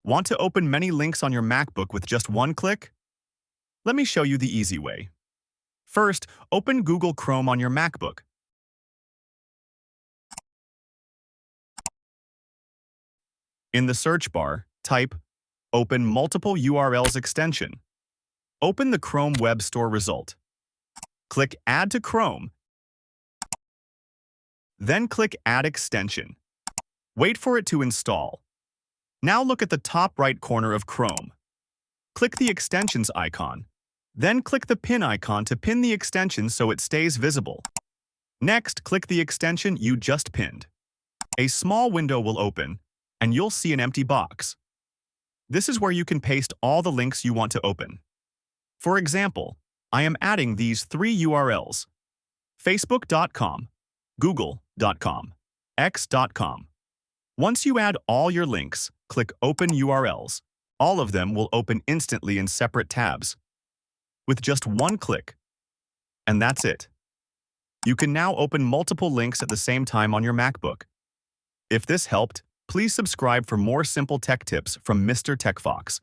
Want to open many links on your MacBook with just one click? Let me show you the easy way. First, open Google Chrome on your MacBook. In the search bar, type Open Multiple URLs extension. Open the Chrome Web Store result. Click Add to Chrome. Then click Add Extension. Wait for it to install. Now look at the top right corner of Chrome. Click the extensions icon. Then click the pin icon to pin the extension so it stays visible. Next, click the extension you just pinned. A small window will open, and you'll see an empty box. This is where you can paste all the links you want to open. For example, I am adding these 3 URLs: facebook.com, google.com, x.com. Once you add all your links, click Open URLs. All of them will open instantly in separate tabs, with just one click. And that's it. You can now open multiple links at the same time on your MacBook. If this helped, please subscribe for more simple tech tips from Mr. TechFox.